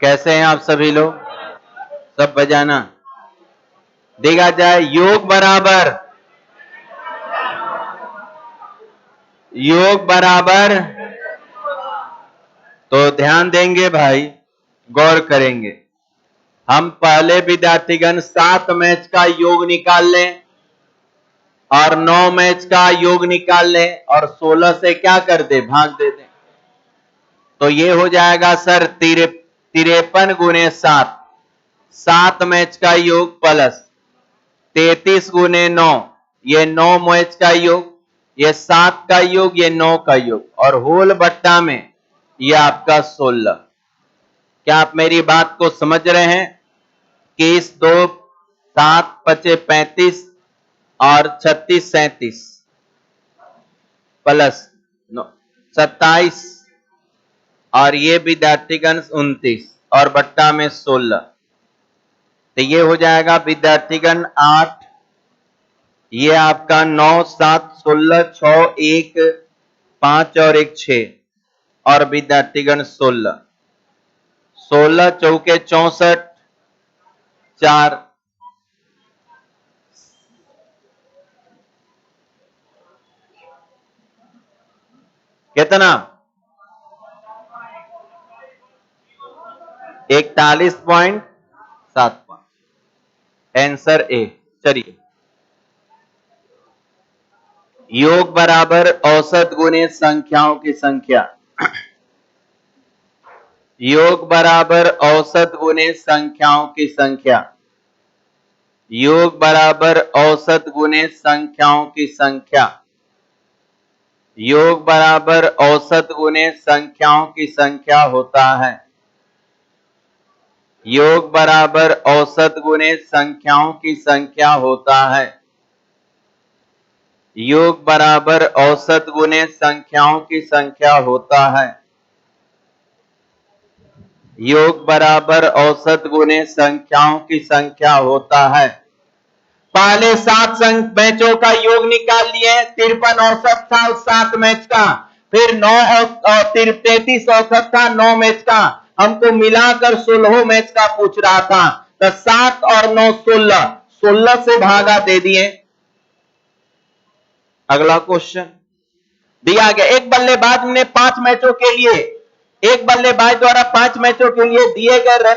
कैसे हैं आप सभी लोग? सब बजाना। देखा जाए योग बराबर, तो ध्यान देंगे भाई, गौर करेंगे। हम पहले विद्यार्थीगण 7 मैच का योग निकाल लें और 9 मैच का योग निकाल लें और 16 से क्या कर दे, भाग दे दें। तो ये हो जाएगा सर 53 गुने 7, 7 मैच का योग प्लस 33 गुने 9, ये 9 मैच का योग, ये 7 का योग, ये 9 का योग, और होल बट्टा में ये आपका 16। क्या आप मेरी बात को समझ रहे हैं कि इस 2 7 पचे 35 और 36 37 प्लस 27 और ये विद्यार्थीगण 29 और बट्टा में 16, तो ये हो जाएगा विद्यार्थीगण 8, ये आपका 9 7 16 6 1 5 और 1 6 और विद्यार्थीगण 16 16 चौके 64 4 कितना 41.75। Answer A. चलिए, योग बराबर औसत गुने संख्याओं की संख्या। योग बराबर औसत गुने संख्याओं की संख्या। योग बराबर औसत गुने संख्याओं की संख्या। योग बराबर औसत गुने संख्याओं की संख्या होता है। योग बराबर औसत गुने संख्याओं की संख्या होता है। योग बराबर औसत गुने संख्याओं की संख्या होता है। योग बराबर औसत गुने संख्याओं की संख्या होता है। पहले 7 मैचों का योग निकाल लिए, 53 औसत था उस 7 मैच का, फिर 33 औसत था 9 मैच का, हमको मिलाकर 16 मैच का पूछ रहा था, तो 7 और 9 16, 16 से भागा दे दिए। अगला क्वेश्चन दिया गया, एक बल्लेबाज ने 5 मैचों के लिए, एक बल्लेबाज द्वारा 5 मैचों के लिए दिए गए रन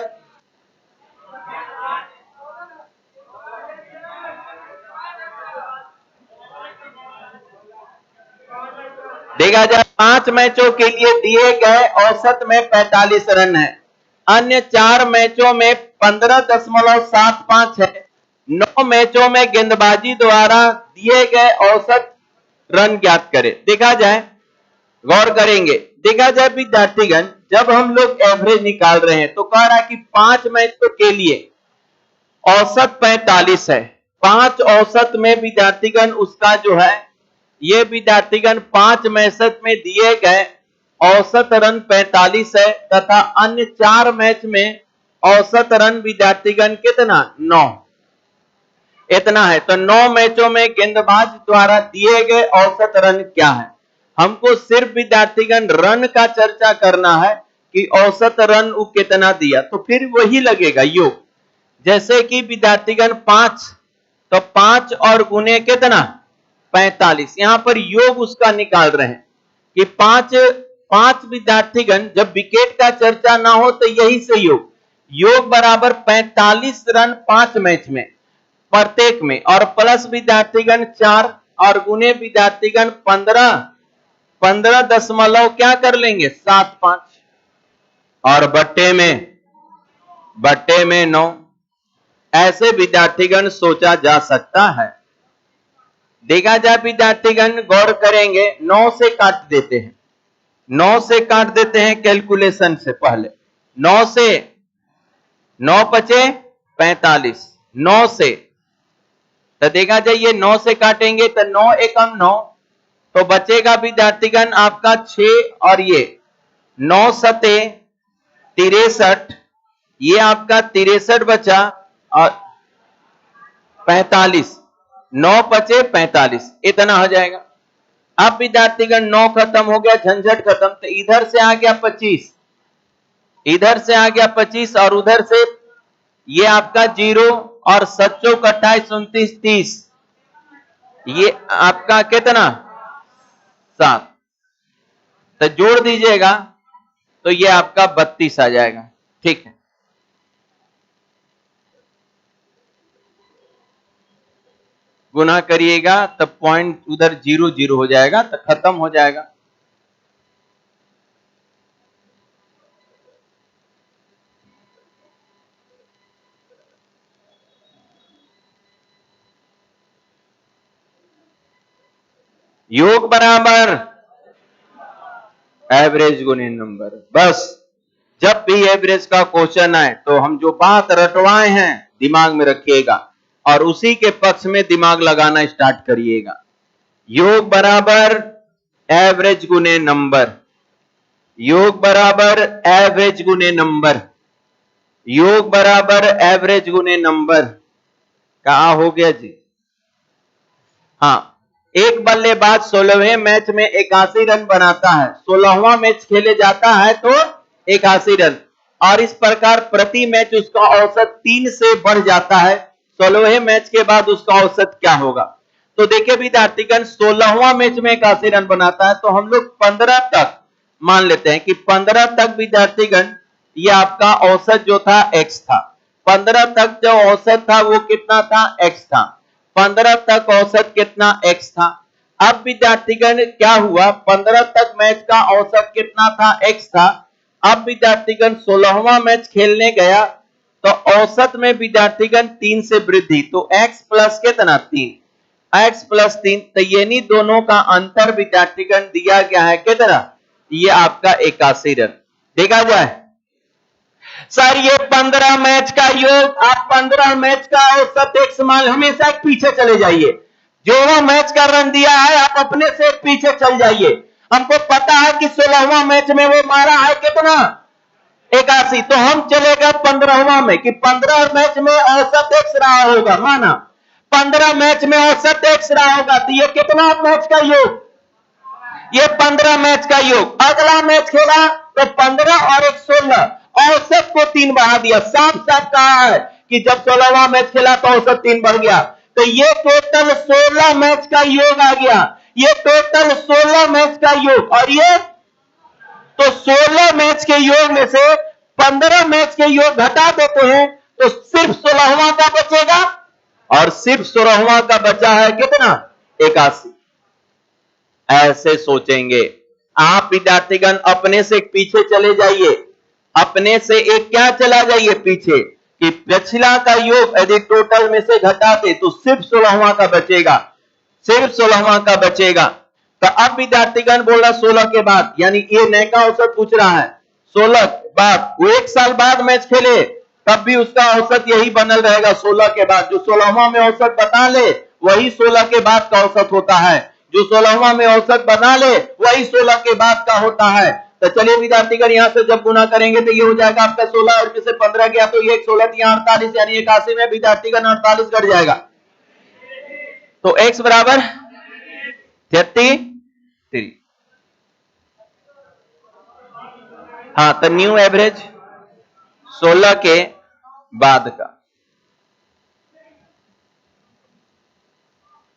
देखा जाए 5 मैचों के लिए दिए गए औसत में 45 रन है, अन्य 4 मैचों में 15.75 है, 9 मैचों में गेंदबाजी द्वारा दिए गए औसत रन ज्ञात करें। देखा जाए, गौर करेंगे, देखा जाए विद्यार्थीगण, जब हम लोग एवरेज निकाल रहे हैं तो कह रहा है कि 5 मैचों के लिए औसत 45 है, 5 औसत में विद्यार्थीगण उसका जो है, ये विद्यार्थीगण 5 मैच में दिए गए औसत रन 45 है तथा अन्य 4 मैच में औसत रन विद्यार्थीगण कितना 9, इतना है। तो 9 मैचों में गेंदबाज द्वारा दिए गए औसत रन क्या है? हमको सिर्फ विद्यार्थीगण रन का चर्चा करना है कि औसत रन वो कितना दिया, तो फिर वही लगेगा योग। जैसे कि विद्यार्थीगण 5, तो 5 और गुने कितना 45, यहां पर योग उसका निकाल रहे हैं कि 5 विद्यार्थीगण, जब विकेट का चर्चा ना हो तो यही से योग बराबर 45 रन 5 मैच में प्रत्येक में, और प्लस विद्यार्थीगण 4 और गुने विद्यार्थीगण 15 दशमलव क्या कर लेंगे 75 और बट्टे में 9, ऐसे विद्यार्थीगण सोचा जा सकता है। देखा जाए विद्यार्थीगण, गौर करेंगे, 9 से काट देते हैं, 9 से काट देते हैं कैलकुलेशन से पहले, 9 से 9 पचे 45, 9 से, तो देखा जाए ये 9 से काटेंगे तो 9 एकम 9, तो बचेगा विद्यार्थीगण आपका 6 और ये 9 सते 63, ये आपका 63 बचा और 45, 9 पचे 45, इतना हो जाएगा। अब विद्यार्थीगण 9 खत्म हो गया, झंझट खत्म, तो इधर से आ गया 25, इधर से आ गया 25 और उधर से ये आपका 0 और 7 चौक 28 29 30, ये आपका कितना 7, तो जोड़ दीजिएगा तो ये आपका 32 आ जाएगा। ठीक है, गुना करिएगा तब पॉइंट उधर 0 0 हो जाएगा तो खत्म हो जाएगा। योग बराबर एवरेज गुने नंबर। बस जब भी एवरेज का क्वेश्चन आए तो हम जो बात रटवाए हैं दिमाग में रखिएगा और उसी के पक्ष में दिमाग लगाना स्टार्ट करिएगा। योग बराबर एवरेज गुने नंबर, योग बराबर एवरेज गुने नंबर, योग बराबर एवरेज गुने नंबर। कहा हो गया जी? हाँ, एक बल्लेबाज 16वें मैच में 81 रन बनाता है, 16वां मैच खेले जाता है तो 81 रन, और इस प्रकार प्रति मैच उसका औसत 3 से बढ़ जाता है। 16वें मैच के बाद उसका औसत क्या होगा? तो देखिए विद्यार्थीगण, 16वां मैच में 81 रन बनाता है तो हम लोग 15 तक मान लेते हैं कि 15 तक विद्यार्थीगण ये आपका औसत जो था x था। 15 तक जो औसत था वो कितना था? x था। 15 तक औसत कितना? x था। अब विद्यार्थीगण क्या हुआ? 15 तक मैच का औसत कितना था? x था। अब विद्यार्थीगण 16वां मैच खेलने गया तो औसत में विद्यार्थीगण 3 से वृद्धि, तो x प्लस कितना? 3, x प्लस 3, तो यानी दोनों का अंतर विद्यार्थीगण दिया गया है कितना? ये आपका 81 रन। देखा जाए सर ये 15 मैच का योग, आप 15 मैच का औसत एक समान, हमेशा एक पीछे चले जाइए। जो वो मैच का रन दिया है आप अपने से एक पीछे चल जाइए। हमको पता है कि 16वां मैच में वो मारा है कितना? 81, तो हम चलेगा 15वां में कि 15 मैच में औसत x रहा होगा, माना 15 मैच में औसत x रहा होगा, तो ये कितना मैच का योग? ये 15 मैच का योग। अगला मैच खेला तो 15 और 1 16, औसत को 3 बढ़ा दिया। साफ साफ कहा है कि जब 16वां मैच खेला तो औसत 3 बढ़ गया, तो ये टोटल 16 मैच का योग आ गया। ये टोटल 16 मैच का योग, और ये तो 16 मैच के योग में से 15 मैच के योग घटा देते हैं तो सिर्फ 16वां का बचेगा, और सिर्फ 16वां का बचा है कितना? 81। ऐसे सोचेंगे आप विद्यार्थीगण, अपने से पीछे चले जाइए, अपने से एक क्या चला जाइए पीछे, कि पिछला का योग यदि टोटल में से घटाते तो सिर्फ 16वां का बचेगा, सिर्फ 16वां का बचेगा। तो अब विद्यार्थीगण बोल रहा 16 के बाद, यानी ये नए का औसत पूछ रहा है 16 के बाद, वो 1 साल बाद मैच खेले तब भी उसका औसत यही बनल रहेगा 16 के बाद। जो 16वां में औसत बता ले वही 16 के बाद का औसत होता है, जो 16वां में औसत बना ले वही 16 के बाद का होता है। तो चलिए विद्यार्थीगण, यहां से जब गुना करेंगे तो ये हो जाएगा आपका 16 और से 15 गया तो ये 16 यहाँ 48, यानी 81 में विद्यार्थीगण 48 घट जाएगा, तो x बराबर 33। हाँ, तो न्यू एवरेज 16 के बाद का।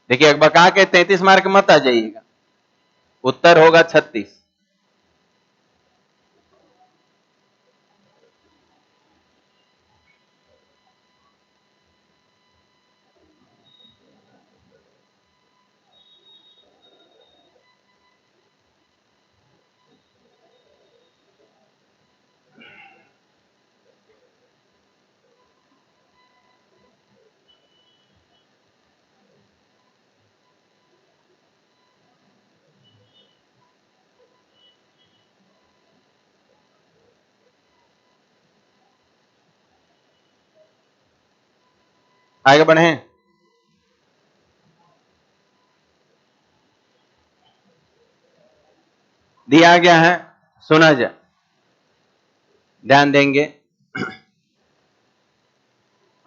देखिए एक बका के 33 मार्क मत आ जाइएगा, उत्तर होगा 36। आगे बढ़े, दिया गया है, सुना जाए, ध्यान देंगे।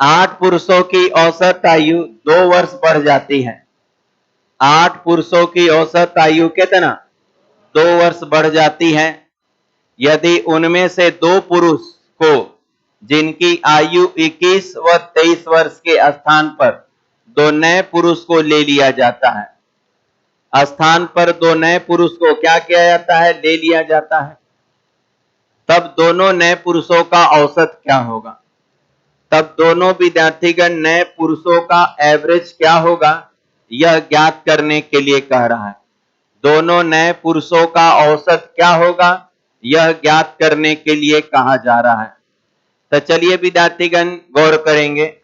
8 पुरुषों की औसत आयु 2 वर्ष बढ़ जाती है। 8 पुरुषों की औसत आयु कितना? 2 वर्ष बढ़ जाती है। यदि उनमें से दो पुरुष को जिनकी आयु 21 व 23 वर्ष के स्थान पर दो नए पुरुष को ले लिया जाता है, स्थान पर दो नए पुरुष को क्या किया जाता है? ले लिया जाता है। तब दोनों नए पुरुषों का औसत क्या होगा? तब दोनों विद्यार्थीगण नए पुरुषों का एवरेज क्या होगा, यह ज्ञात करने के लिए कह रहा है। दोनों नए पुरुषों का औसत क्या होगा, यह ज्ञात करने के लिए कहा जा रहा है। तो चलिए विद्यार्थीगण गौर करेंगे।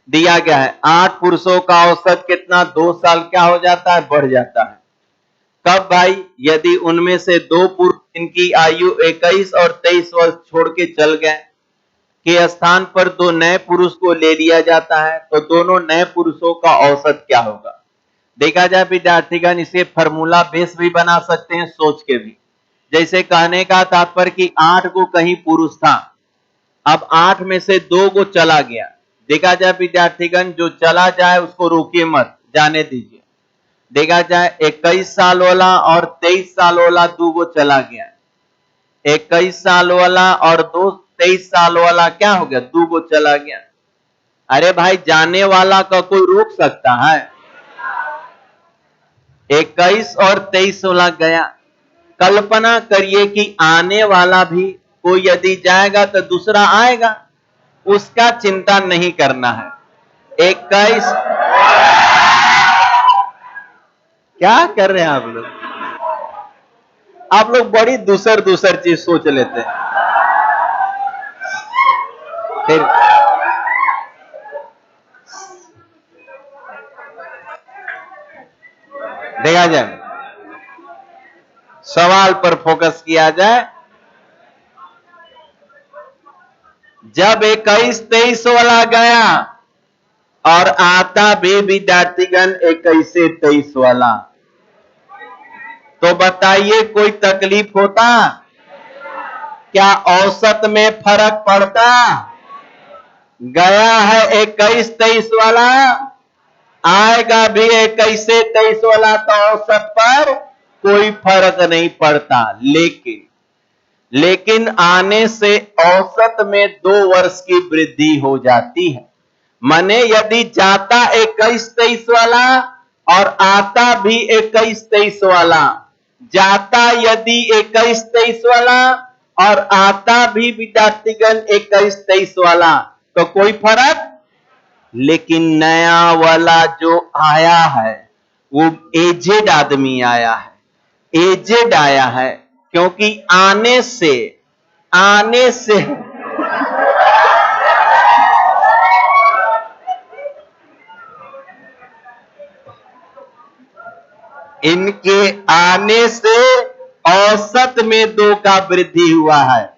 दिया गया है 8 पुरुषों का औसत कितना? 2 साल क्या हो जाता है? बढ़ जाता है। कब भाई? यदि उनमें से दो पुरुष इनकी आयु 21 और 23 वर्ष छोड़ के चल गए के स्थान पर दो नए पुरुष को ले लिया जाता है, तो दोनों नए पुरुषों का औसत क्या होगा? देखा जाए विद्यार्थीगण, इसे फार्मूला बेस भी बना सकते हैं, सोच के भी। जैसे कहने का तात्पर्य कि 8 को कहीं पुरुष था, अब 8 में से 2 को चला गया। देखा जाए विद्यार्थीगण, जो चला जाए उसको रोकिए मत, जाने दीजिए। देखा जाए 21 साल वाला और 23 साल वाला 2 को चला गया। 21 साल वाला और 23 साल वाला क्या हो गया? 2 को चला गया। अरे भाई, जाने वाला का कोई रोक सकता है? 21 और 23 वाला गया। कल्पना करिए कि आने वाला भी कोई यदि जाएगा तो दूसरा आएगा, उसका चिंता नहीं करना है। 21 क्या कर रहे हैं आप लोग? आप लोग बड़ी दूसर चीज सोच लेते हैं। फिर देखा जाए, सवाल पर फोकस किया जाए। जब 21-23 वाला गया और आता भी विद्यार्थीगण 21-23 वाला, तो बताइए कोई तकलीफ होता? क्या औसत में फर्क पड़ता? गया है 21-23 वाला, आएगा भी 21-23 वाला, तो औसत पर कोई फर्क नहीं पड़ता। लेकिन आने से औसत में 2 वर्ष की वृद्धि हो जाती है। माने यदि जाता 21-23 वाला और आता भी 21-23 वाला, जाता यदि 21-23 वाला और आता भी विद्यार्थीगण 21-23 वाला, तो कोई फर्क। लेकिन नया वाला जो आया है वो एजेड आदमी आया है, एजेड आया है, क्योंकि आने से इनके आने से औसत में 2 का वृद्धि हुआ है।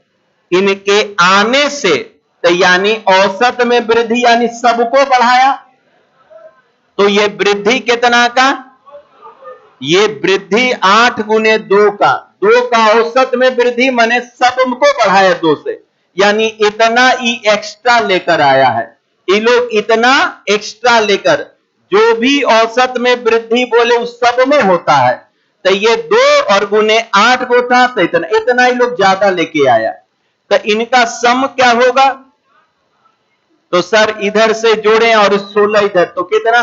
इनके आने से तो यानी औसत में वृद्धि, यानी सबको बढ़ाया। तो ये वृद्धि कितना का? ये वृद्धि 8 गुने 2 का, 2 का औसत में वृद्धि, माने सबको बढ़ाया 2 से, यानी इतना ही एक्स्ट्रा लेकर आया है। ये लोग इतना एक्स्ट्रा लेकर, जो भी औसत में वृद्धि बोले उस सब में होता है, तो ये 2 और गुने 8 को था, तो इतना ही लोग ज्यादा लेके आया। तो इनका सम क्या होगा? तो सर इधर से जोड़ें और 16 इधर, तो कितना?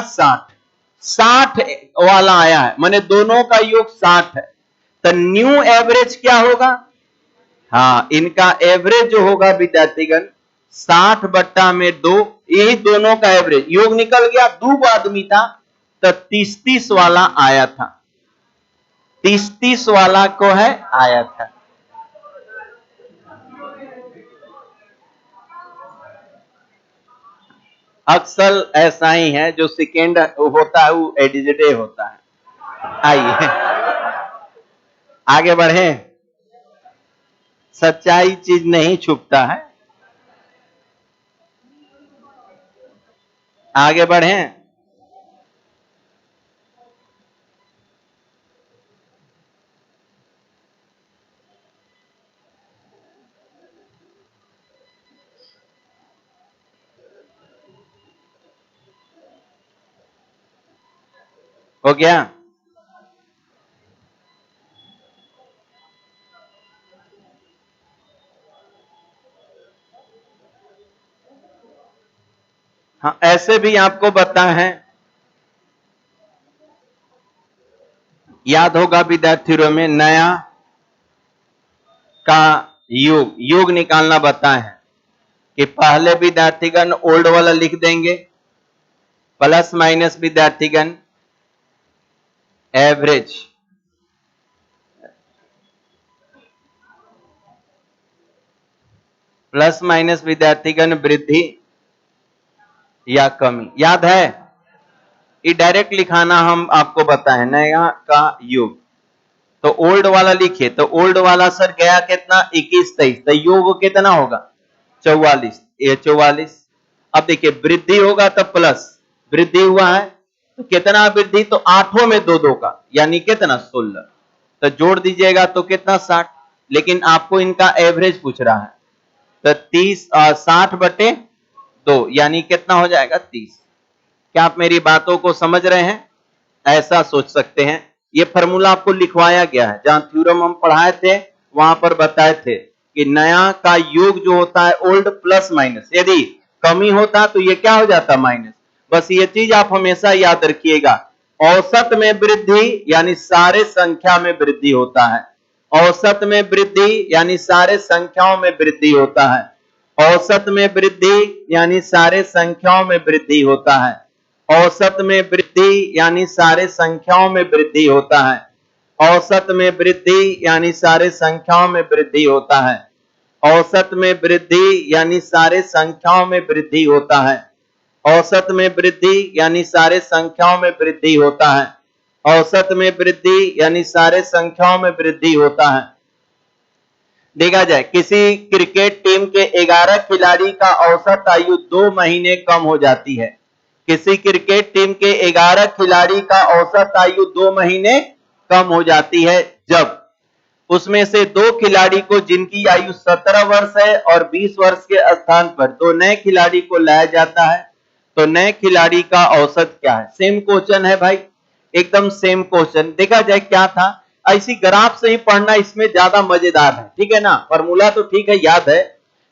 60 वाला आया है, माने दोनों का योग 60 है। तो न्यू एवरेज क्या होगा? हाँ, इनका एवरेज जो होगा विद्यार्थीगण 60/2, यही दोनों का एवरेज योग निकल गया। 2 आदमी था तो 30-30 वाला आया था, 30-30 वाला को है आया था। अक्सर ऐसा ही है, जो सेकेंड होता है वो एडिजडे होता है। आइए आगे बढ़े। सच्चाई चीज नहीं छुपता है। आगे बढ़े। हो गया? हाँ, ऐसे भी आपको बताए हैं, याद होगा विद्यार्थियों में, नया का योग निकालना बताए हैं कि पहले विद्यार्थीगण ओल्ड वाला लिख देंगे, प्लस माइनस विद्यार्थीगण एवरेज, प्लस माइनस विद्यार्थीगण वृद्धि या कमी। याद है, ये डायरेक्ट लिखाना हम आपको बताएं, नया का योग। तो ओल्ड वाला लिखिए, तो ओल्ड वाला सर गया कितना, 21 23, तो योग कितना होगा 44, ये 44। अब देखिए वृद्धि होगा तो प्लस, वृद्धि हुआ है तो कितना वृद्धि, तो आठों में दो दो का, यानी कितना 16, तो जोड़ दीजिएगा तो कितना 60, लेकिन आपको इनका एवरेज पूछ रहा है, तो 60/2 यानी कितना हो जाएगा 30। क्या आप मेरी बातों को समझ रहे हैं? ऐसा सोच सकते हैं। ये फॉर्मूला आपको लिखवाया गया है, जहां थ्योरम हम पढ़ाए थे वहां पर बताए थे कि नया का योग जो होता है ओल्ड प्लस माइनस, यदि कमी होता तो ये क्या हो जाता माइनस। बस ये चीज आप हमेशा याद रखिएगा, औसत में वृद्धि यानी सारे संख्या में वृद्धि होता है, औसत में वृद्धि यानी सारे संख्याओं में वृद्धि होता है, औसत में वृद्धि यानी सारे संख्याओं में वृद्धि होता है, औसत में वृद्धि यानी सारे संख्याओं में वृद्धि होता है, औसत में वृद्धि यानी सारे संख्याओं में वृद्धि होता है, औसत में वृद्धि यानी सारे संख्याओं में वृद्धि होता है, औसत में वृद्धि यानी सारे संख्याओं में वृद्धि होता है, औसत में वृद्धि यानी सारे संख्याओं में वृद्धि होता है। देखा जाए किसी क्रिकेट टीम के 11 खिलाड़ी का औसत आयु 2 महीने कम हो जाती है, किसी क्रिकेट टीम के 11 खिलाड़ी का औसत आयु 2 महीने कम हो जाती है, जब उसमें से 2 खिलाड़ी को जिनकी आयु 17 वर्ष है और 20 वर्ष के स्थान पर 2 नए खिलाड़ी को लाया जाता है, तो नए खिलाड़ी का औसत क्या है। सेम क्वेश्चन है भाई, एकदम सेम क्वेश्चन। देखा जाए क्या था, ऐसी ग्राफ से ही पढ़ना इसमें ज्यादा मजेदार है, ठीक है ना। फॉर्मूला तो ठीक है, याद है।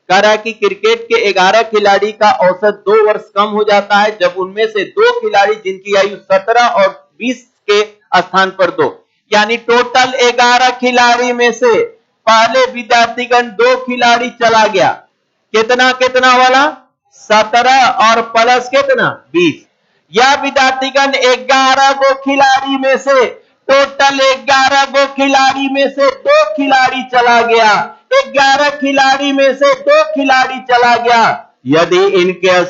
कह रहा है कि क्रिकेट के 11 खिलाड़ी का औसत 2 वर्ष कम हो जाता है जब उनमें से 2 खिलाड़ी जिनकी आयु 17 और 20 के स्थान पर 2, यानी टोटल 11 खिलाड़ी में से पहले विद्यार्थीगण 2 खिलाड़ी चला गया, कितना कितना वाला 17 और प्लस कितना 20, या विद्यार्थीगण 11 गो खिलाड़ी में से, टोटल 11 गो खिलाड़ी में से 2 खिलाड़ी चला गया, 11 खिलाड़ी में से 2 खिलाड़ी चला गया। यदि इनके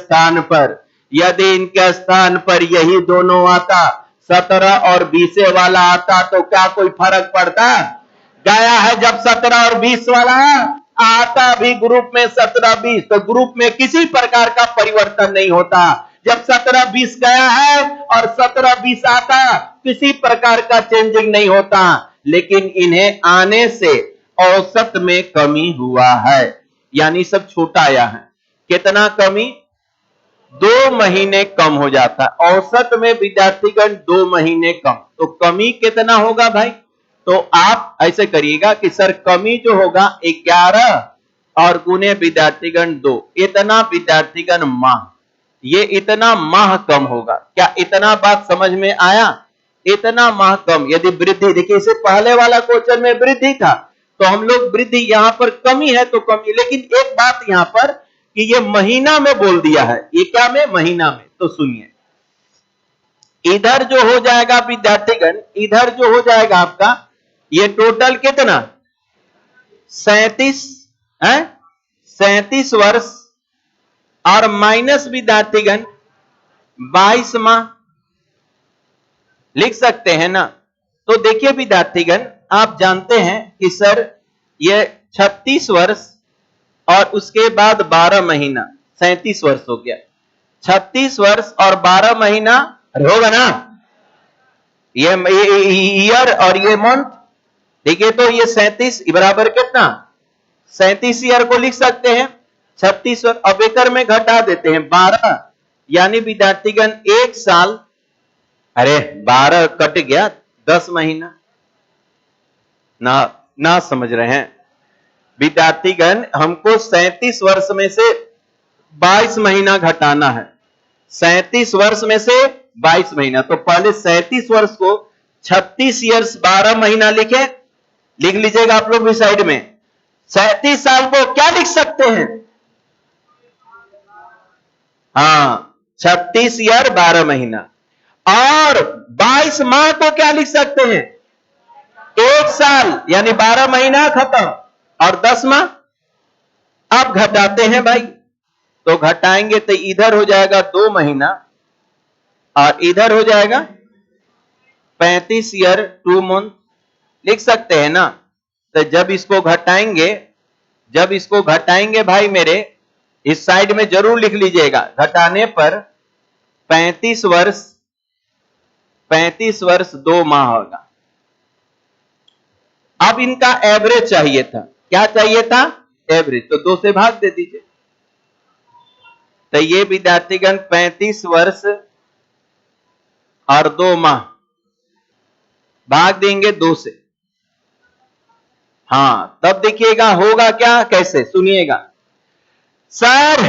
स्थान पर यही दोनों आता, 17 और 20 वाला आता, तो क्या कोई फर्क पड़ता? गया है जब 17 और 20 वाला, आता भी ग्रुप में 17-20, तो ग्रुप में किसी प्रकार का परिवर्तन नहीं होता। जब 17-20 गया है और 17-20 आता, किसी प्रकार का चेंजिंग नहीं होता, लेकिन इन्हें आने से औसत में कमी हुआ है, यानी सब छोटा आया है। कितना कमी? 2 महीने कम हो जाता है, औसत में विद्यार्थीगण 2 महीने कम, तो कमी कितना होगा भाई? तो आप ऐसे करिएगा कि सर कमी जो होगा 11 और गुने विद्यार्थीगण 2, इतना विद्यार्थीगण माह, ये इतना माह कम होगा। क्या इतना बात समझ में आया? इतना माह कम। यदि वृद्धि, देखिए इसे पहले वाला क्वेश्चन में वृद्धि था, तो हम लोग वृद्धि यहां पर कमी है तो कमी, लेकिन एक बात यहां पर कि ये महीना में बोल दिया है, ये क्या में? महीना में। तो सुनिए, इधर जो हो जाएगा विद्यार्थीगण, इधर जो हो जाएगा आपका, ये टोटल कितना 37 है, 37 वर्ष और माइनस विद्यार्थीगण 22 माह, लिख सकते हैं ना। तो देखिए विद्यार्थीगण, आप जानते हैं कि सर ये 36 वर्ष और उसके बाद 12 महीना, 37 वर्ष हो गया, 36 वर्ष और 12 महीना होगा ना, ये ईयर और ये मंथ। देखिए तो ये 37 बराबर कितना, 37 ईयर को लिख सकते हैं 36 वर्ष। अब एकड़ में घटा देते हैं 12, यानी विद्यार्थीगण 1 साल, अरे 12 कट गया 10 महीना ना समझ रहे हैं विद्यार्थीगण, हमको 37 वर्ष में से 22 महीना घटाना है, 37 वर्ष में से 22 महीना, तो पहले 37 वर्ष को 36 ईयर्स 12 महीना लिख लीजिएगा आप लोग भी साइड में। 37 साल को क्या लिख सकते हैं? हाँ, 36 ईयर 12 महीना। और 22 माह को क्या लिख सकते हैं? 1 साल, यानी 12 महीना खत्म और 10 माह। अब घटाते हैं भाई, तो घटाएंगे तो इधर हो जाएगा 2 महीना और इधर हो जाएगा 35 ईयर 2 मंथ, लिख सकते हैं ना। तो जब इसको घटाएंगे भाई मेरे, इस साइड में जरूर लिख लीजिएगा, घटाने पर 35 वर्ष 2 माह होगा। अब इनका एवरेज चाहिए था, क्या चाहिए था? एवरेज, तो 2 से भाग दे दीजिए। तो ये विद्यार्थीगण 35 वर्ष और 2 माह भाग देंगे 2 से। हाँ, तब देखिएगा होगा क्या, कैसे, सुनिएगा। सर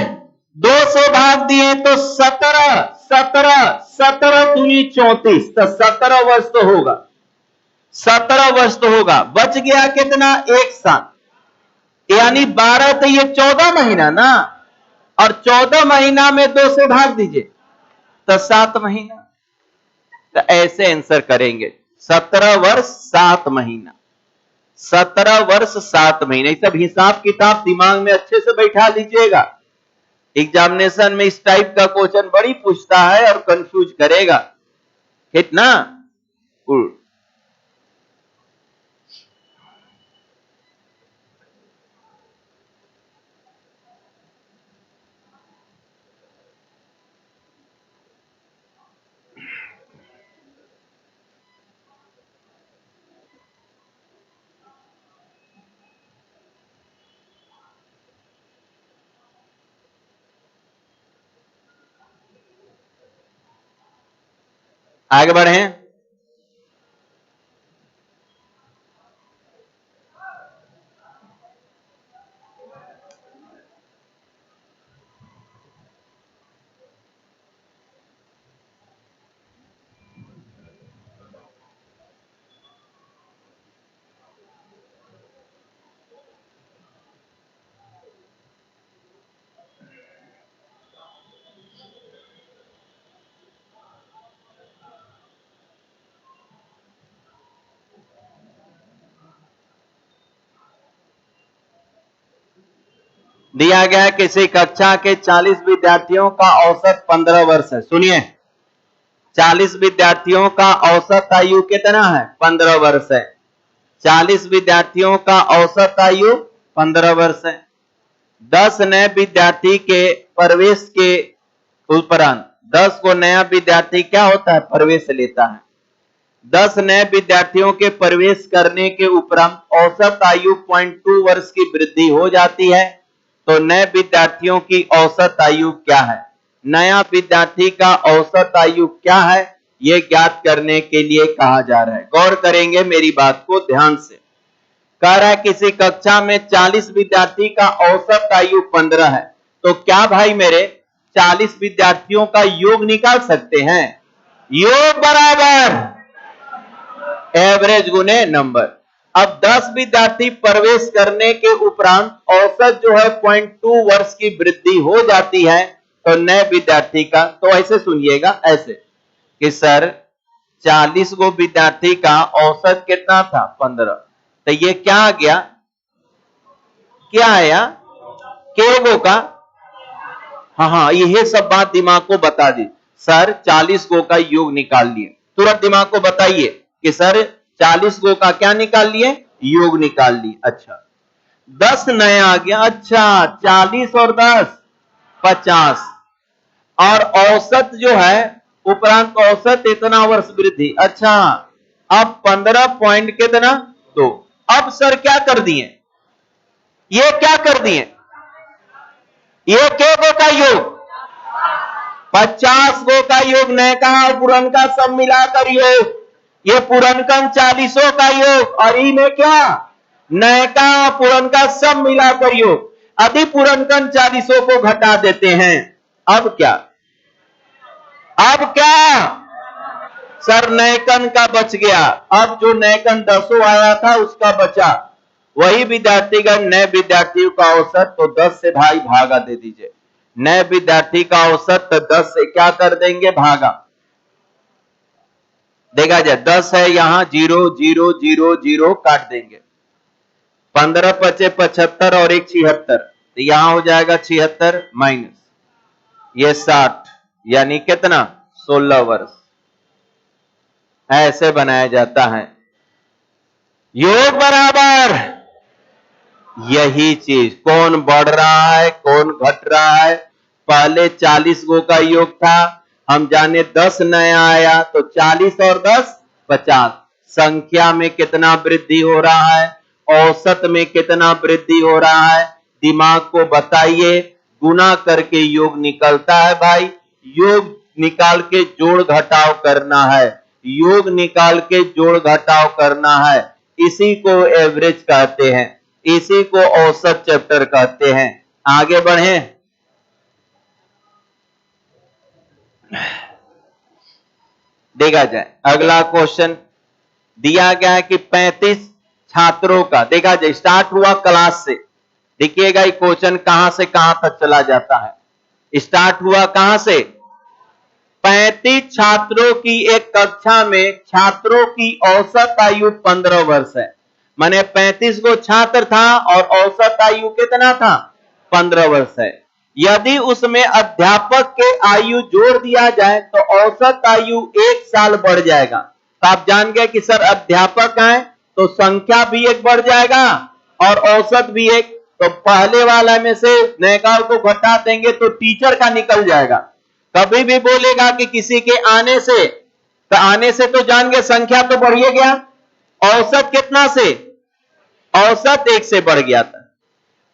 2 से भाग दिए तो 17 दूनी 34, तो 17 वर्ष तो होगा, 17 वर्ष तो होगा। बच गया कितना? 1 साल, यानी 12, तो ये 14 महीना ना, और 14 महीना में 2 से भाग दीजिए तो 7 महीना। तो ऐसे आंसर करेंगे, 17 वर्ष 7 महीना, 17 वर्ष 7 महीने। सब हिसाब किताब दिमाग में अच्छे से बैठा लीजिएगा। एग्जामिनेशन में इस टाइप का क्वेश्चन बड़ी पूछता है और कंफ्यूज करेगा, कितना आगे बढ़े। दिया गया है किसी कक्षा के 40 विद्यार्थियों का औसत 15 वर्ष है। सुनिए, 40 विद्यार्थियों का औसत आयु कितना है? 15 वर्ष है। 40 विद्यार्थियों का औसत आयु 15 वर्ष है। 10 नए विद्यार्थी के प्रवेश के उपरांत, 10 को नया विद्यार्थी क्या होता है? प्रवेश लेता है। 10 नए विद्यार्थियों के प्रवेश करने के उपरांत औसत आयु 0.2 वर्ष की वृद्धि हो जाती है, तो नए विद्यार्थियों की औसत आयु क्या है? नया विद्यार्थी का औसत आयु क्या है, यह ज्ञात करने के लिए कहा जा रहा है। गौर करेंगे मेरी बात को ध्यान से। कह रहा है किसी कक्षा में 40 विद्यार्थी का औसत आयु 15 है, तो क्या भाई मेरे 40 विद्यार्थियों का योग निकाल सकते हैं? योग बराबर एवरेज गुने नंबर। अब 10 विद्यार्थी प्रवेश करने के उपरांत औसत जो है 0.2 वर्ष की वृद्धि हो जाती है, तो नए विद्यार्थी का, तो ऐसे सुनिएगा, ऐसे कि सर 40 गो विद्यार्थी का औसत कितना था? 15। तो ये क्या आ गया? क्या आया? के का, हाँ, यही सब बात दिमाग को बता दी। सर 40 गो का योग निकाल लिए, तुरंत दिमाग को बताइए कि सर 40 गो का क्या निकाल लिए? योग निकाल लिए। अच्छा, 10 नया आ गया। अच्छा, 40 और 10 50, और औसत जो है उपरांत औसत इतना वर्ष वृद्धि। अच्छा, अब 15 पॉइंट कितना? 2। अब सर क्या कर दिए? ये क्या कर दिए? ये के गो का योग? 50 गो का योग, नए का और पुरनका सब मिलाकर योग। ये पुरनकन 40 का योग, और इनमें क्या? नए का पुरनका सब मिलाकर योग। अभी पुरनकन 40 को घटा देते हैं। अब क्या? अब क्या सर, नैकन का बच गया। अब जो नैकन 10 आया था उसका बचा। वही विद्यार्थीगण नए विद्यार्थियों का औसत तो 10 से भाई भागा दे दीजिए। नए विद्यार्थी का औसत तो 10 से क्या कर देंगे, भागा। देखा जाए 10 है यहां, 0 0 0 0 काट देंगे। 15 पचे 75 और 1 76, तो यहां हो जाएगा 76 माइनस ये 60, यानी कितना 16 वर्ष। ऐसे बनाया जाता है। योग बराबर यही चीज, कौन बढ़ रहा है कौन घट रहा है। पहले 40 गो का योग था, हम जाने 10 नया आया तो 40 और 10 50। संख्या में कितना वृद्धि हो रहा है, औसत में कितना वृद्धि हो रहा है, दिमाग को बताइए। गुना करके योग निकलता है भाई। योग निकाल के जोड़ घटाव करना है, योग निकाल के जोड़ घटाव करना है। इसी को एवरेज कहते हैं, इसी को औसत चैप्टर कहते हैं। आगे बढ़े। देखा जाए अगला क्वेश्चन दिया गया है कि 35 छात्रों का, देखा जाए स्टार्ट हुआ क्लास से। देखिएगा ये क्वेश्चन कहां से कहां तक चला जाता है। स्टार्ट हुआ कहां से, 35 छात्रों की एक कक्षा में छात्रों की औसत आयु 15 वर्ष है। माने 35 को छात्र था और औसत आयु कितना था, 15 वर्ष है। यदि उसमें अध्यापक के आयु जोड़ दिया जाए तो औसत आयु 1 साल बढ़ जाएगा। तो आप जान गए कि सर अध्यापक है तो संख्या भी 1 बढ़ जाएगा और औसत भी 1। तो पहले वाला में से नैकाल को घटा देंगे तो टीचर का निकल जाएगा। कभी भी बोलेगा कि किसी के आने से, तो आने से तो जान गए संख्या तो बढ़ ही गया। औसत कितना से, औसत 1 से बढ़ गया था।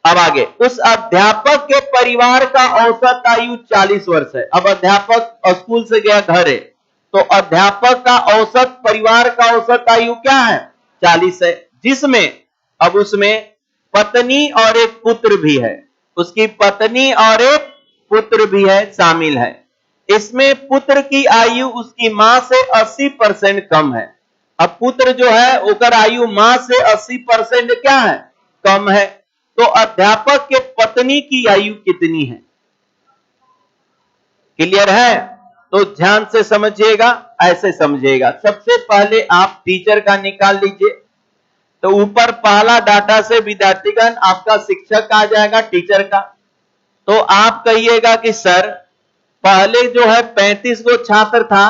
अब आगे, उस अध्यापक के परिवार का औसत आयु 40 वर्ष है। अब अध्यापक स्कूल से गया घर है, तो अध्यापक का औसत, परिवार का औसत आयु क्या है, 40 है। जिसमें अब उसमें पत्नी और एक पुत्र भी है, उसकी पत्नी और एक पुत्र भी है, शामिल है। इसमें पुत्र की आयु उसकी मां से 80% कम है। अब पुत्र जो है उसका आयु मां से 80% क्या है, कम है। तो अध्यापक के पत्नी की आयु कितनी है, क्लियर है। तो ध्यान से समझिएगा, ऐसे समझिएगा। सबसे पहले आप टीचर का निकाल लीजिए। तो ऊपर पहला डाटा से विद्यार्थीगण आपका शिक्षक आ जाएगा, टीचर का। तो आप कहिएगा कि सर पहले जो है 35 को छात्र था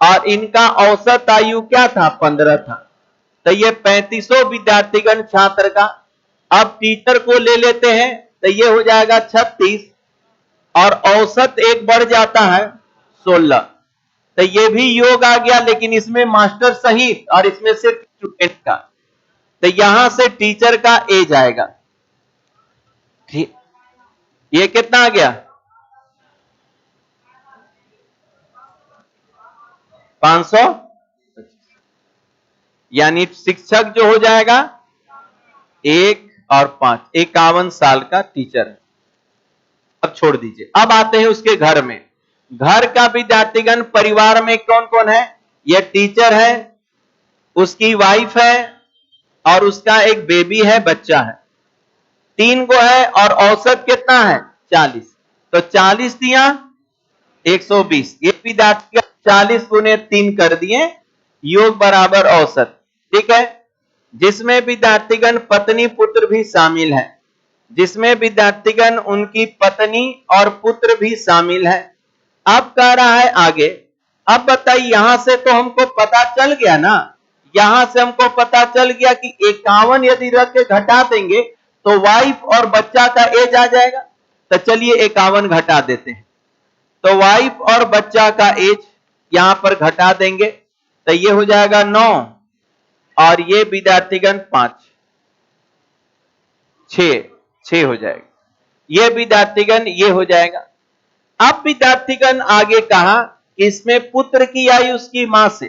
और इनका औसत आयु क्या था, 15 था। तो ये 35 विद्यार्थीगण छात्र का। अब टीचर को ले लेते हैं तो ये हो जाएगा 36 और औसत 1 बढ़ जाता है 16। तो ये भी योग आ गया, लेकिन इसमें मास्टर सहित और इसमें सिर्फ स्टूडेंट का। तो यहां से टीचर का एज आएगा। ये कितना आ गया, 500, यानी शिक्षक जो हो जाएगा 1 और 5, 51 साल का टीचर है। अब छोड़ दीजिए, अब आते हैं उसके घर में। घर का विद्यार्थीगण परिवार में कौन कौन है, यह टीचर है, उसकी वाइफ है और उसका एक बेबी है, बच्चा है। 3 को है और औसत कितना है, 40। तो 40 दिया 120। ये विद्यार्थी 40 गुने 3 कर दिए, योग बराबर औसत, ठीक है। जिसमें विद्यार्थीगण पत्नी पुत्र भी शामिल है, जिसमें विद्यार्थीगण उनकी पत्नी और पुत्र भी शामिल है। अब कह रहा है आगे, अब बताइए यहां से तो हमको पता चल गया ना, यहां से हमको पता चल गया कि 51 यदि रख के घटा देंगे तो वाइफ और बच्चा का एज आ जाएगा। तो चलिए 51 घटा देते हैं। तो वाइफ और बच्चा का एज यहां पर घटा देंगे तो ये हो जाएगा 9 और ये विद्यार्थीगण 5, 6 हो जाएगा। ये विद्यार्थीगण ये हो जाएगा। अब विद्यार्थीगण आगे कहा इसमें पुत्र की आयु उसकी मां से।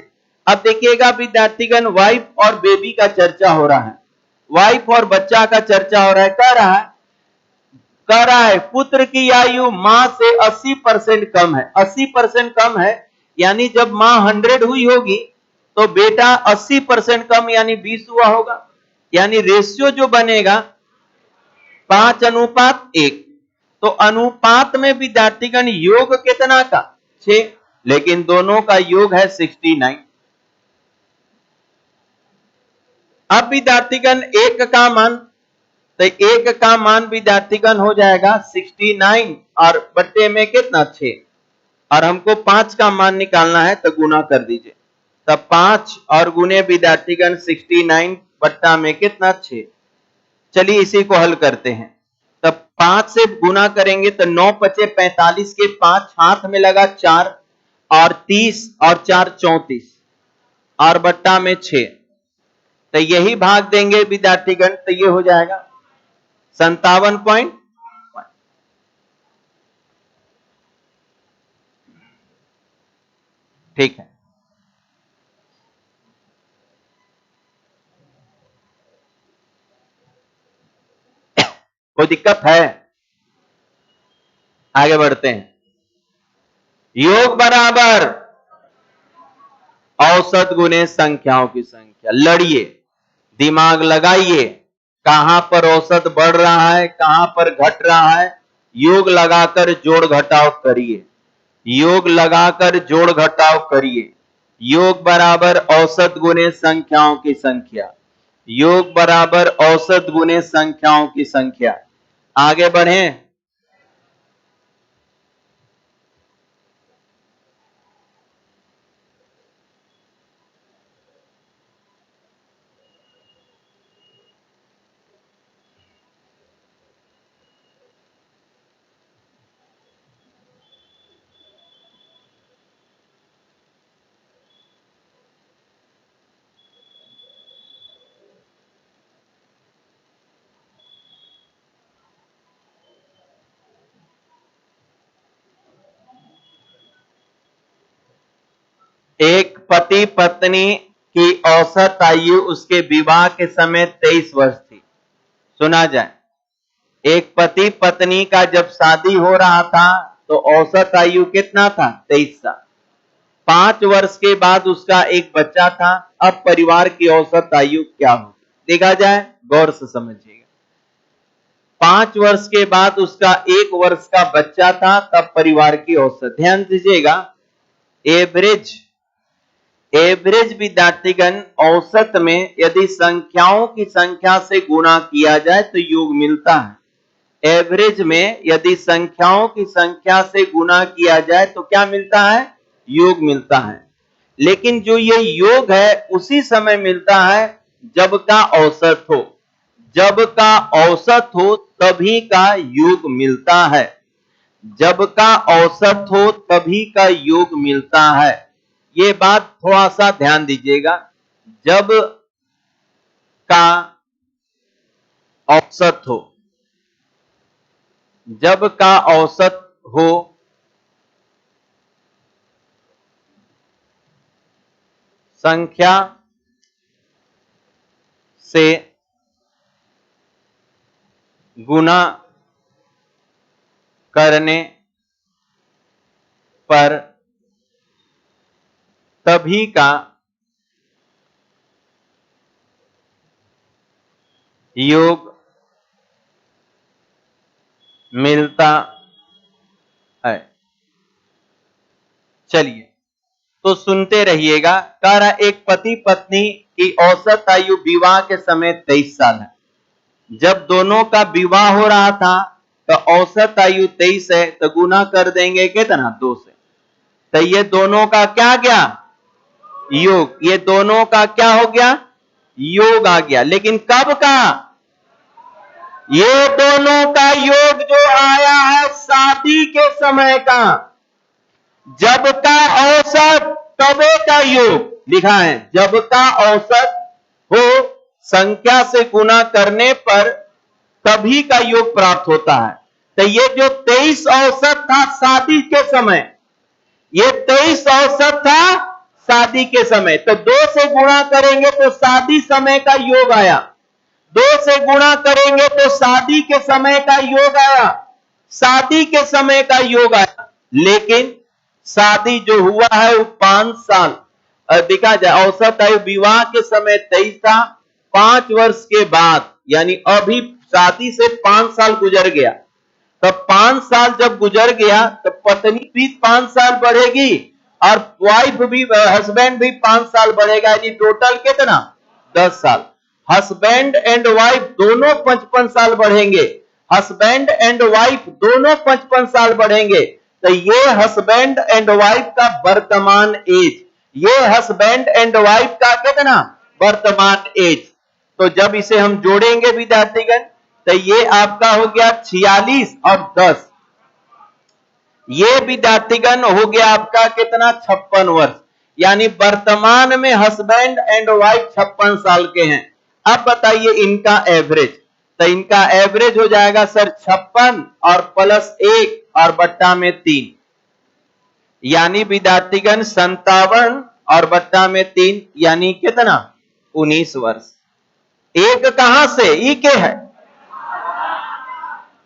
अब देखिएगा विद्यार्थीगण वाइफ और बेबी का चर्चा हो रहा है, वाइफ और बच्चा का चर्चा हो रहा है। कह रहा है कह रहा है पुत्र की आयु मां से 80% कम है। 80% कम है यानी जब मां 100 हुई होगी तो बेटा 80% कम यानी 20 हुआ होगा। यानी रेशियो जो बनेगा 5:1। तो अनुपात में विद्यार्थीगण योग कितना का 6, लेकिन दोनों का योग है 69। अब विद्यार्थीगण एक का मान, तो एक का मान विद्यार्थीगण हो जाएगा 69 और बट्टे में कितना 6, और हमको 5 का मान निकालना है तो गुना कर दीजिए। तब 5 और गुने विद्यार्थीगण 69 बट्टा में कितना 6। चलिए इसी को हल करते हैं। तब 5 से गुना करेंगे तो 9 पचे 45 के 5 हाथ में लगा 4 और 30 और 4 34 और बट्टा में 6। तो यही भाग देंगे विद्यार्थीगण तो ये हो जाएगा 57 पॉइंट। ठीक है, कोई दिक्कत है? आगे बढ़ते हैं। योग बराबर औसत गुने संख्याओं की संख्या। लड़िए, दिमाग लगाइए, कहां पर औसत बढ़ रहा है, कहां पर घट रहा है। योग लगाकर जोड़ घटाव करिए, योग लगाकर जोड़ घटाव करिए। योग बराबर औसत गुने संख्याओं की संख्या, योग बराबर औसत गुने संख्याओं की संख्या। आगे बढ़ें। एक पति पत्नी की औसत आयु उसके विवाह के समय 23 वर्ष थी। सुना जाए, एक पति पत्नी का जब शादी हो रहा था तो औसत आयु कितना था 23 साल। 5 वर्ष के बाद उसका एक बच्चा था। अब परिवार की औसत आयु क्या होगी देखा जाए, गौर से समझिएगा। 5 वर्ष के बाद उसका 1 वर्ष का बच्चा था, तब परिवार की औसत। ध्यान दीजिएगा, एवरेज विद्यार्थीगण औसत में यदि संख्याओं की संख्या से गुणा किया जाए तो योग मिलता है। एवरेज में यदि संख्याओं की संख्या से गुणा किया जाए तो क्या मिलता है, योग मिलता है। लेकिन जो ये योग है उसी समय मिलता है जब का औसत हो। जब का औसत हो तभी का योग मिलता है। जब का औसत हो तभी का योग मिलता है। ये बात थोड़ा सा ध्यान दीजिएगा। जब का औसत हो, जब का औसत हो संख्या से गुना करने पर तभी का योग मिलता है। चलिए तो सुनते रहिएगा। कह रहा एक पति पत्नी की औसत आयु विवाह के समय 23 साल है। जब दोनों का विवाह हो रहा था तो औसत आयु 23 है, तो गुना कर देंगे कितना 2 से। तो ये दोनों का क्या गया, योग। ये दोनों का क्या हो गया, योग आ गया। लेकिन कब का, ये दोनों का योग जो आया है शादी के समय का। जब का औसत तबे का योग लिखा है। जब का औसत हो संख्या से गुना करने पर तभी का योग प्राप्त होता है। तो ये जो 23 औसत था शादी के समय, ये 23 औसत था शादी के समय। तो 2 से गुणा करेंगे तो शादी समय का योग आया। 2 से गुणा करेंगे तो शादी के समय का योग आया, शादी के समय का योग आया, लेकिन शादी जो हुआ है वो 5 साल देखा जाए, औसत आयु विवाह के समय 23 था, 5 वर्ष के बाद यानी अभी शादी से 5 साल गुजर गया, तब 5 साल जब गुजर गया तो पत्नी भी 5 साल बढ़ेगी और वाइफ भी, हस्बैंड भी 5 साल बढ़ेगा, यानी टोटल कितना 10 साल। हस्बैंड एंड वाइफ दोनों 55 साल बढ़ेंगे, हस्बैंड एंड वाइफ दोनों 55 साल बढ़ेंगे, तो ये हस्बैंड एंड वाइफ का वर्तमान एज, ये हस्बैंड एंड वाइफ का कितना वर्तमान एज। तो जब इसे हम जोड़ेंगे विद्यार्थीगण तो ये आपका हो गया 46 और 10, ये विद्यार्थीगण हो गया आपका कितना 56 वर्ष, यानी वर्तमान में हस्बैंड एंड वाइफ 56 साल के हैं। अब बताइए इनका एवरेज, तो इनका एवरेज हो जाएगा सर 56 और प्लस 1 और बट्टा में 3, यानी विद्यार्थीगण 57 और बट्टा में 3 यानी कितना 19 वर्ष। एक कहां से ई के है,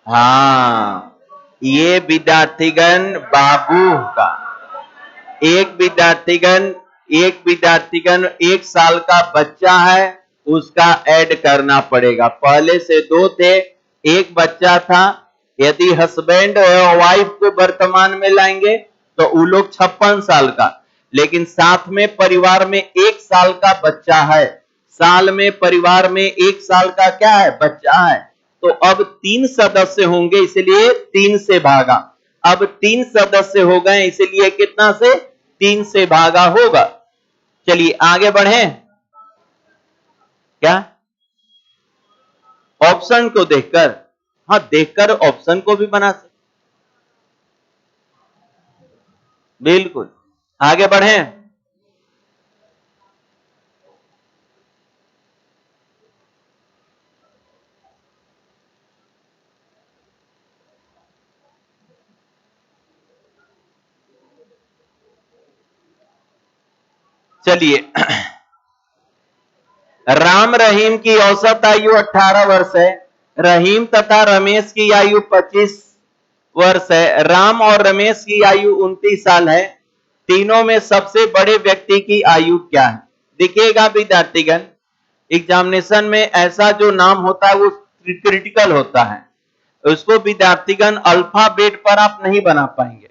हाँ ये विद्यार्थीगण बाबू का, एक विद्यार्थीगण 1 साल का बच्चा है, उसका ऐड करना पड़ेगा, पहले से 2 थे, 1 बच्चा था, यदि हस्बैंड और वाइफ को वर्तमान में लाएंगे तो वो लोग 56 साल का, लेकिन साथ में परिवार में 1 साल का बच्चा है, साल में परिवार में 1 साल का क्या है बच्चा है, तो अब 3 सदस्य होंगे इसलिए 3 से भागा, अब 3 सदस्य हो गए इसलिए कितना से 3 से भागा होगा। चलिए आगे बढ़े, क्या ऑप्शन को देखकर, हाँ देखकर ऑप्शन को भी बना सकते, बिल्कुल आगे बढ़े। चलिए राम रहीम की औसत आयु 18 वर्ष है, रहीम तथा रमेश की आयु 25 वर्ष है, राम और रमेश की आयु 29 साल है, तीनों में सबसे बड़े व्यक्ति की आयु क्या है। देखिएगा विद्यार्थीगण एग्जामिनेशन में ऐसा जो नाम होता है वो क्रिटिकल होता है, उसको विद्यार्थीगण अल्फाबेट पर आप नहीं बना पाएंगे,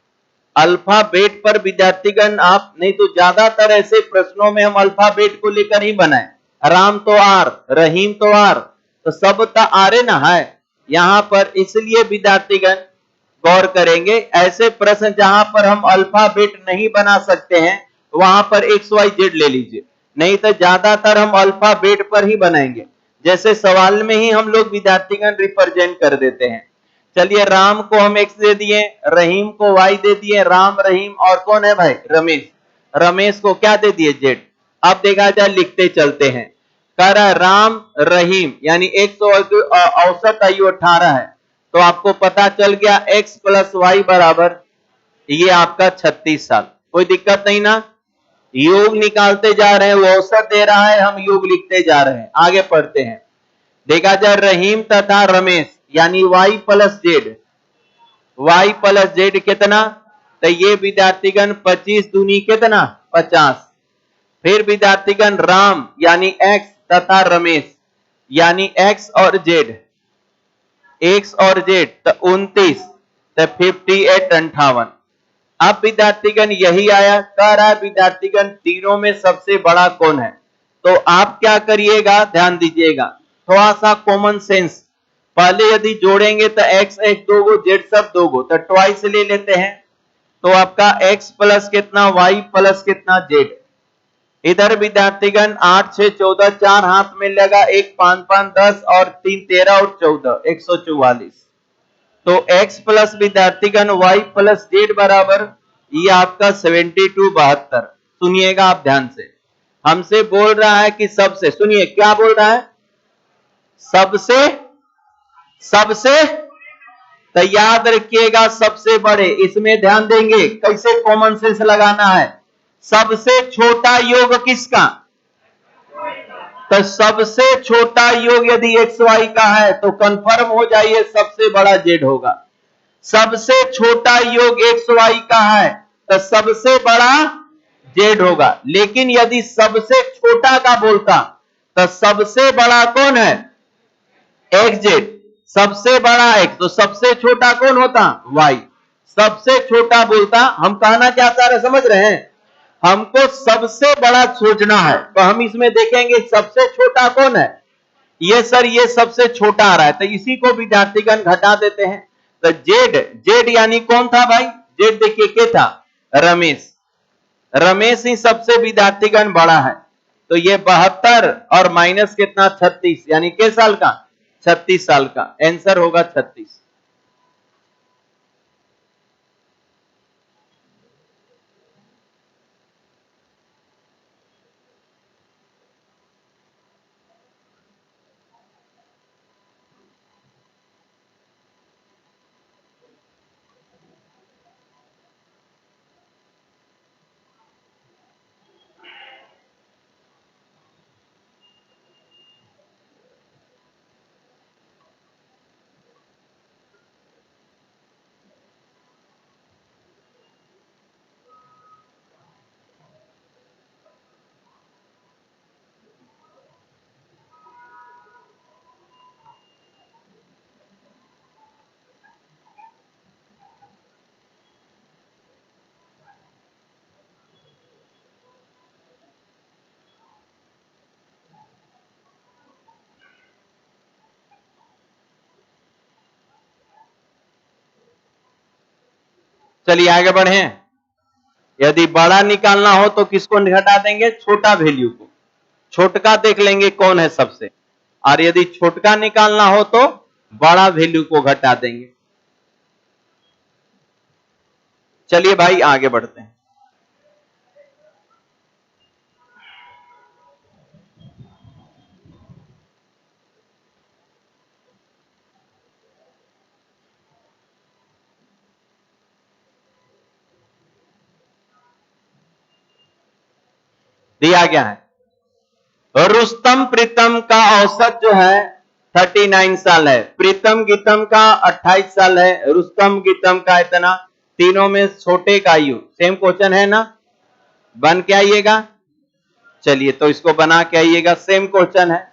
अल्फाबेट पर विद्यार्थीगण आप नहीं, तो ज्यादातर ऐसे प्रश्नों में हम अल्फाबेट को लेकर ही बनाए, राम तो आर, रहीम तो आर, तो सब तो आरे ना है यहां पर, इसलिए विद्यार्थीगण गौर करेंगे ऐसे प्रश्न जहां पर हम अल्फाबेट नहीं बना सकते हैं वहां पर XYZ ले लीजिए, नहीं तो ज्यादातर हम अल्फाबेट पर ही बनाएंगे, जैसे सवाल में ही हम लोग विद्यार्थीगण रिप्रेजेंट कर देते हैं। चलिए राम को हम X दे दिए, रहीम को Y दे दिए, राम रहीम और कौन है भाई रमेश, रमेश को क्या दे दिए Z। अब देखा जाए लिखते चलते हैं, कर राम रहीम यानी औसत आयु 18 है, तो आपको पता चल गया X प्लस Y बराबर ये आपका 36 साल, कोई दिक्कत नहीं ना, योग निकालते जा रहे हैं, वो औसत दे रहा है, हम योग लिखते जा रहे हैं। आगे पढ़ते हैं, देखा जाए रहीम तथा रमेश यानी Y प्लस Z कितना, तो ये विद्यार्थीगण 25 दूनी कितना 50, फिर विद्यार्थीगण राम यानी X तथा रमेश यानी X और Z तो 29, तो 58 58। अब विद्यार्थीगण यही आया, कह रहा है विद्यार्थीगण तीनों में सबसे बड़ा कौन है, तो आप क्या करिएगा ध्यान दीजिएगा, थोड़ा सा कॉमन सेंस, पहले यदि जोड़ेंगे तो X X 2 गो Z सब 2 गो, तो ट्वाइस ले लेते हैं, तो आपका X प्लस कितना Y प्लस कितना Z, इधर विद्यार्थीगण 8 6 14 4 हाथ में लगा, 1 5 5 10 और 3 13 और 14 144, तो X प्लस विद्यार्थीगण Y प्लस Z बराबर ये आपका 72 72। सुनिएगा आप ध्यान से, हमसे बोल रहा है कि सबसे, सुनिए क्या बोल रहा है, सबसे तो याद रखिएगा सबसे बड़े, इसमें ध्यान देंगे कैसे कॉमन सेंस लगाना है, सबसे छोटा योग किसका, तो सबसे छोटा योग यदि एक्स वाई का है तो कंफर्म हो जाइए सबसे बड़ा जेड होगा। सबसे छोटा योग एक्स वाई का है तो सबसे बड़ा जेड होगा। लेकिन यदि सबसे छोटा का बोलता तो सबसे बड़ा कौन है? X Z. सबसे बड़ा एक्स तो सबसे छोटा कौन होता? वाई। सबसे छोटा बोलता, हम कहना क्या चाह रहे समझ रहे हैं? हमको सबसे बड़ा सोचना है तो हम इसमें देखेंगे सबसे छोटा कौन है। ये सर ये सबसे छोटा आ रहा है तो इसी को विद्यार्थीगण घटा देते हैं। तो जेड, जेड यानी कौन था भाई? जेड देखिए क्या था? रमेश। रमेश ही सबसे विद्यार्थीगण बड़ा है। तो ये 72 और माइनस कितना? 36, यानी किस साल का? 36 साल का। आंसर होगा 36। चलिए आगे बढ़े। यदि बड़ा निकालना हो तो किसको घटा देंगे? छोटा वैल्यू को। छोटका देख लेंगे कौन है सबसे, और यदि छोटका निकालना हो तो बड़ा वैल्यू को घटा देंगे। चलिए भाई आगे बढ़ते हैं। दिया गया है रुस्तम प्रीतम का औसत जो है 39 साल है। प्रीतम गीतम का 28 साल है। रुस्तम गीतम का इतना। तीनों में छोटे का आयु सेम क्वेश्चन है ना? बन के आइएगा। चलिए तो इसको बना के आइएगा, सेम क्वेश्चन है।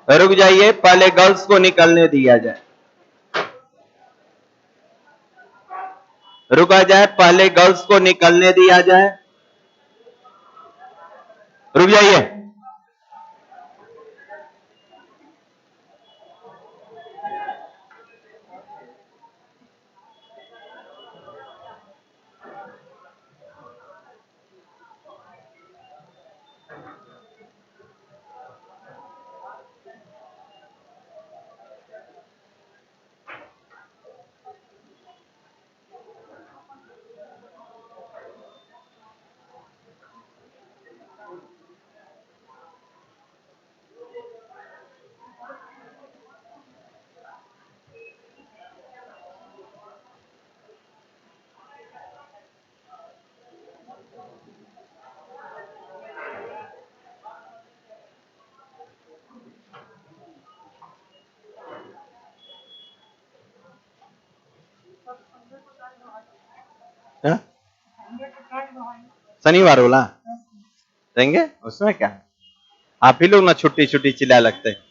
रुक जाइए, पहले गर्ल्स को निकलने दिया जाए। रुका जाए, पहले गर्ल्स को निकलने दिया जाए। रुक जाइए। शनिवार बोला देंगे, उसमें क्या है? आप ही लोग ना छुट्टी छुट्टी चिल्ला लगते हैं।